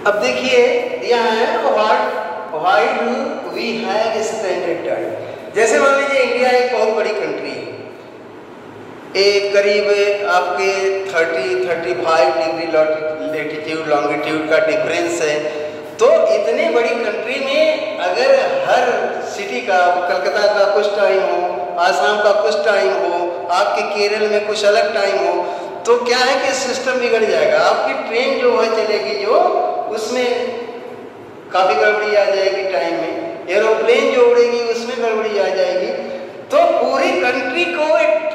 अब देखिए दिया है why do we have standard time. जैसे मान लीजिए इंडिया एक बहुत बड़ी कंट्री है, एक करीब आपके 30-35 डिग्री लेटीट्यूड लॉन्गिट्यूड का डिफरेंस है। तो इतनी बड़ी कंट्री में अगर हर सिटी का, कलकत्ता का कुछ टाइम हो, आसाम का कुछ टाइम हो, आपके केरल में कुछ अलग टाइम हो, तो क्या है कि सिस्टम बिगड़ जाएगा। आपकी ट्रेन जो है चलेगी जो, उसमें काफ़ी गड़बड़ी आ जाएगी टाइम में। एरोप्लेन जो उड़ेगी उसमें गड़बड़ी आ जाएगी। तो पूरी कंट्री को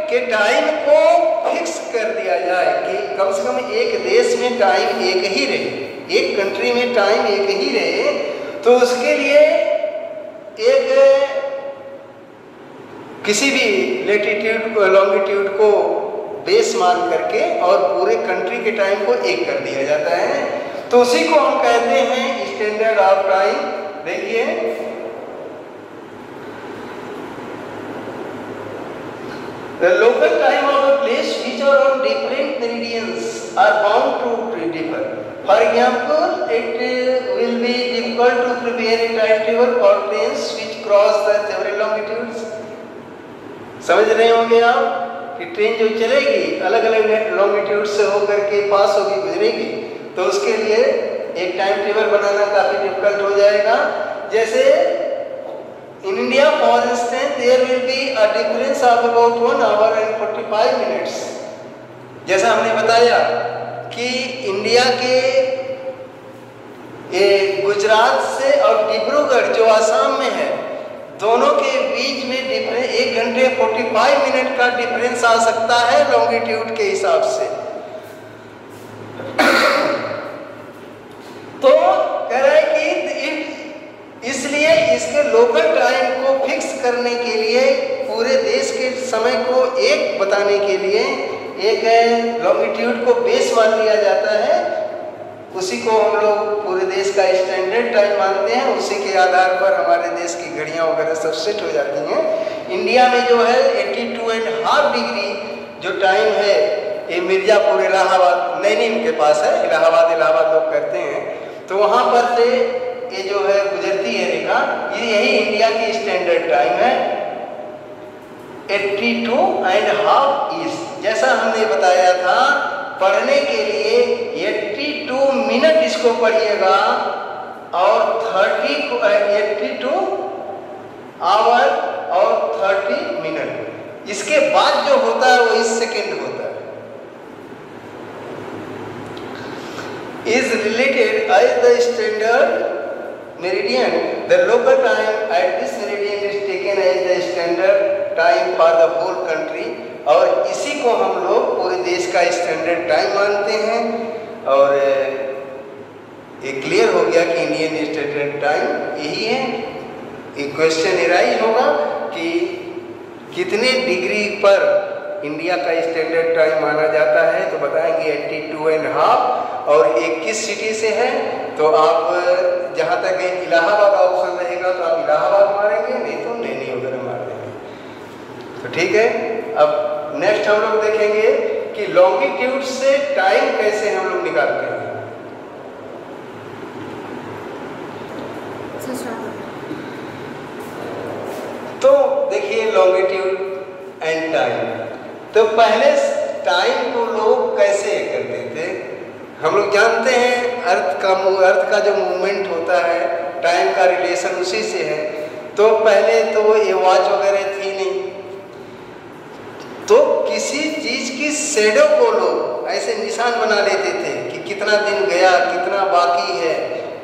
के टाइम को फिक्स कर दिया जाए कि कम से कम एक देश में टाइम एक ही रहे, एक कंट्री में टाइम एक ही रहे। तो उसके लिए एक किसी भी लेटीट्यूड लॉन्गिट्यूड को बेस मान करके और पूरे कंट्री के टाइम को एक कर दिया जाता है। तो उसी को हम कहते हैं स्टैंडर्ड ऑफ टाइम। देखिए the local time of a place which are on different meridians are bound to differ. For example, it will be difficult to prepare a timetable for trains which cross the several longitudes. समझ रहे होंगे आप कि train जो चलेगी अलग अलग longitude से होकर के पास होगी, गुजरेगी, तो उसके लिए एक टाइम टेबल बनाना काफ़ी डिफिकल्ट हो जाएगा। जैसे in India, for instance, there will be a difference of about 1 hour and 45 minutes. जैसा हमने बताया कि इंडिया के गुजरात से और डिब्रूगढ़ जो आसाम में है, दोनों के बीच में डिफरेंस 1 घंटे 45 मिनट का डिफरेंस आ सकता है लॉन्गिट्यूड के हिसाब से। तो कह रहा है कि इसलिए इसके लोकल टाइम को फिक्स करने के लिए, पूरे देश के समय को एक बताने के लिए एक लॉन्गिट्यूड को बेस मान लिया जाता है। उसी को हम लोग पूरे देश का स्टैंडर्ड टाइम मानते हैं। उसी के आधार पर हमारे देश की घड़ियां वगैरह सब सेट हो जाती हैं। इंडिया में जो है 82.5 डिग्री जो टाइम है, ये मिर्जापुर इलाहाबाद नैनी के पास है, इलाहाबाद लोग करते हैं, तो वहाँ पर से ये जो है गुजरती है रेखा, ये यही इंडिया की स्टैंडर्ड टाइम है 82.5 ईस्ट। जैसा हमने बताया था, पढ़ने के लिए 82 मिनट इसको पढ़िएगा और 82 आवर और 30 मिनट। इसके बाद जो होता है वो 20 सेकेंड होता है। Is related as the standard meridian. The local time at this meridian is taken as the standard time for the whole country. और इसी को हम लोग पूरे देश का स्टैंडर्ड टाइम मानते हैं। और ये क्लियर हो गया कि इंडियन स्टैंडर्ड टाइम यही है। एक क्वेश्चन एराइज होगा कि कितने डिग्री पर इंडिया का स्टैंडर्ड टाइम माना जाता है, तो बताएंगे 82.5। और एक किस सिटी से है, तो आप जहाँ तक इलाहाबाद ऑप्शन रहेगा तो आप इलाहाबाद मारेंगे, नहीं तो नैनी वगैरह मार देंगे। तो ठीक है, अब नेक्स्ट हम लोग देखेंगे कि लॉन्गिट्यूड से टाइम कैसे हम लोग निकालते हैं। तो देखिए लॉन्गिट्यूड एंड टाइम। तो पहले टाइम को लोग कैसे करते थे, हम लोग जानते हैं अर्थ का जो मूवमेंट होता है, टाइम का रिलेशन उसी से है। तो पहले तो ये वॉच वगैरह थी नहीं, तो किसी चीज की शैडो को लोग ऐसे निशान बना लेते थे कि कितना दिन गया, कितना बाकी है,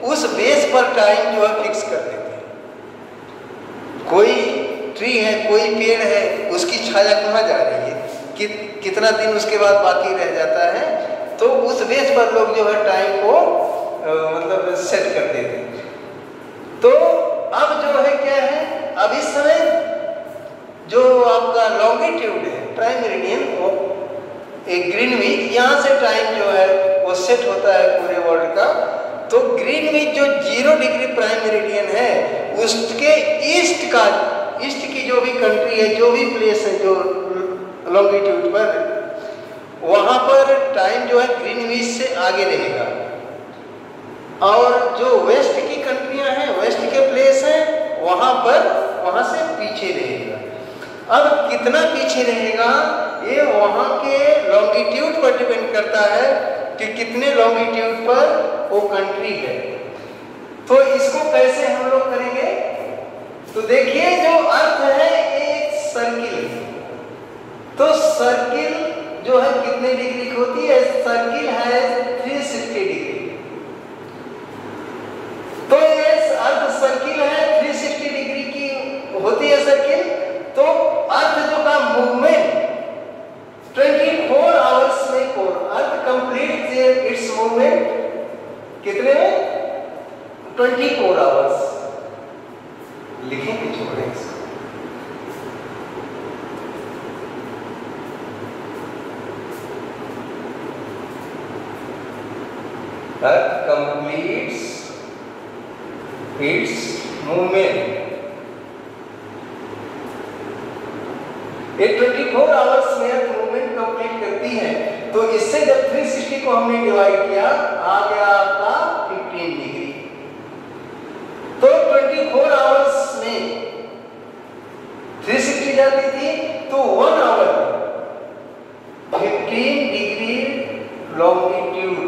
उस बेस पर टाइम जो है फिक्स कर देते। कोई ट्री है, कोई पेड़ है, उसकी छाया कहाँ जा रही है, कितना दिन उसके बाद बाकी रह जाता है, तो उस बेस पर लोग जो है टाइम को मतलब सेट कर देते हैं। तो अब जो है क्या है, अब इस समय जो आपका लॉन्गिट्यूड है प्राइम मेरिडियन, वो एक ग्रीनविच, यहाँ से टाइम जो है वो सेट होता है पूरे वर्ल्ड का। तो ग्रीनविच जो 0 डिग्री प्राइम मेरिडियन है, उसके ईस्ट की जो भी कंट्री है, जो भी प्लेस है जो लॉन्गिट्यूड पर, वहाँ पर टाइम जो है ग्रीनविच से आगे रहेगा। और जो वेस्ट की कंट्रियां हैं, वेस्ट के प्लेस हैं, वहां से पीछे रहेगा। अब कितना पीछे रहेगा ये वहां के लॉन्गिट्यूड पर डिपेंड करता है कि कितने लॉन्गिट्यूड पर वो कंट्री है। तो इसको कैसे हम लोग करेंगे? तो देखिए जो अर्थ है एक सर्किल है, तो सर्किल जो है कितने डिग्री की होती है? सर्किल है 360 डिग्री। तो ये अर्थ सर्किल है 360 डिग्री की होती है सर्किल। तो अर्थ जो का मूवमेंट 24 आवर्स में अर्थ कंप्लीट इट्स मूवमेंट कितने में? 24 आवर्स। लिखेंगे छोड़े इसको। Earth completes its movement। ये 24 आवर्स में अर्थ मूवमेंट कंप्लीट करती है। तो इससे जब 360 को हमने डिवाइड किया आ गया आपका 15 डिग्री। तो 24 आवर्स में 360 जाती थी, तो 1 आवर 15 डिग्री लॉन्गिट्यूड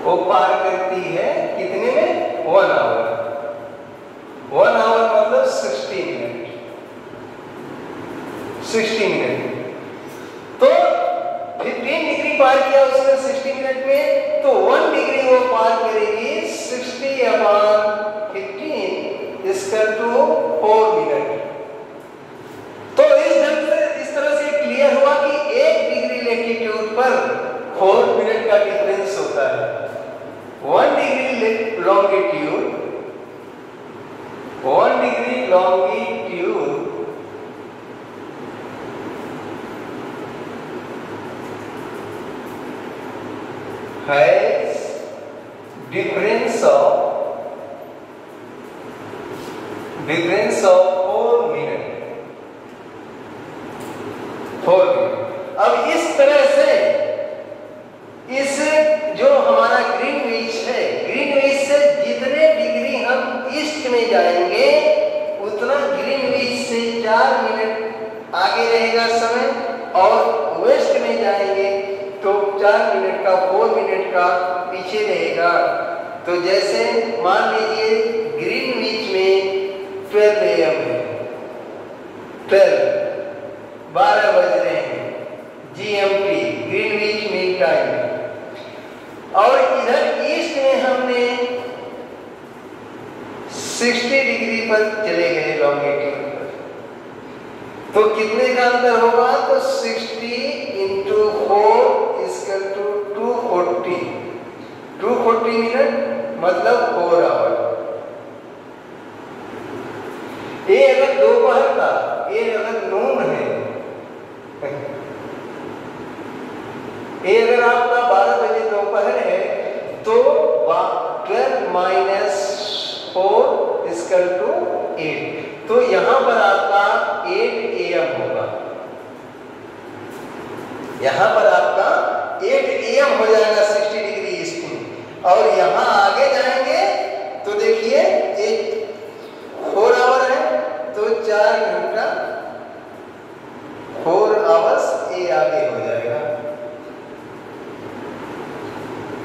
वो पार करती है। कितने में? 1 आवर। 1 आवर मतलब 60 मिनट। 60 मिनट। तो 15 डिग्री पार किया उसने 60 मिनट में, तो 1 डिग्री वो पार करेगी 60/15 इक्वल टू 4 मिनट। तो इस तरह से क्लियर हुआ कि 1 डिग्री लैटिट्यूड पर 4 मिनट का डिफरेंस होता है। 1 degree longitude 1 degree longitude has difference of 4 minute. 4 minute. अब इस तरह से इस जो हमारा ग्रीनविच है, ग्रीनविच से जितने डिग्री हम ईस्ट में जाएंगे उतना ग्रीनविच से 4 मिनट आगे रहेगा समय, और वेस्ट में जाएंगे तो 4 मिनट का 4 मिनट का पीछे रहेगा। तो जैसे मान लीजिए ग्रीनविच में 12 AM है, 12 बज रहे हैं GMT ग्रीनविच मीन टाइम। और इधर ईस्ट में हमने 60 डिग्री पर चले गए लॉन्गिट्यूड पर, तो कितने का अंतर होगा? तो 60 × 4 इक्वल टू 240। 240 मिनट मतलब 4 आवर। ये अगर दोपहर का, ये अगर नून है, ये अगर आपका 12 बजे दोपहर है, तो 12 - 4 इक्वल टू 8। तो यहां पर आपका 8 AM होगा। यहां पर आपका 8 AM हो जाएगा 60 डिग्री ईस्ट में। और यहां आगे जाएंगे तो देखिए 4 आवर है, तो 4 घंटा 4 आवर्स ये आगे हो जाएगा।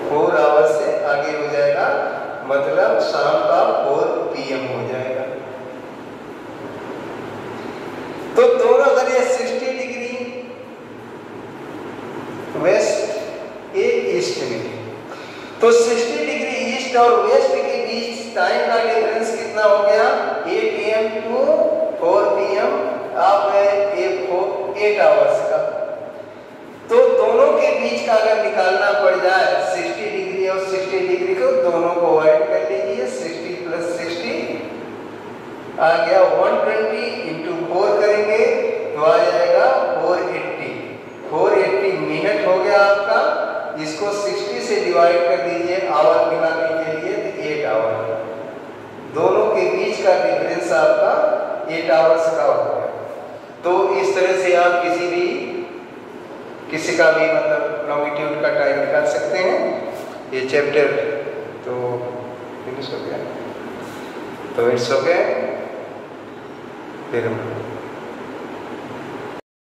4 आवर से आगे हो जाएगा, मतलब शाम का 4 PM हो जाएगा। तो दोनों अगर ये 60 डिग्री वेस्ट ये ईस्ट में, तो 60 डिग्री ईस्ट और वेस्ट के बीच टाइम का डिफरेंस कितना हो गया? 8 AM टू 4 PM आप गए 8 आवर्स का। तो दोनों के बीच का अगर निकालना पड़ जाए 60 डिग्री और 60 डिग्री को दोनों को ऐड कर लीजिए। 60 + 60 आ गया 120 × 4 करेंगे तो आ जाएगा 480। 480 मिनट हो गया आपका। इसको 60 से डिवाइड कर दीजिए आवर निकालने के लिए, तो 8 आवर। दोनों के बीच का डिफरेंस आपका 8 आवर्स का हो गया। तो इस तरह से आप किसी का भी मतलब लॉन्गिट्यूड का टाइम निकाल सकते हैं। ये चैप्टर तो फिनिश हो गया, तो इट्स ओके। फिर हम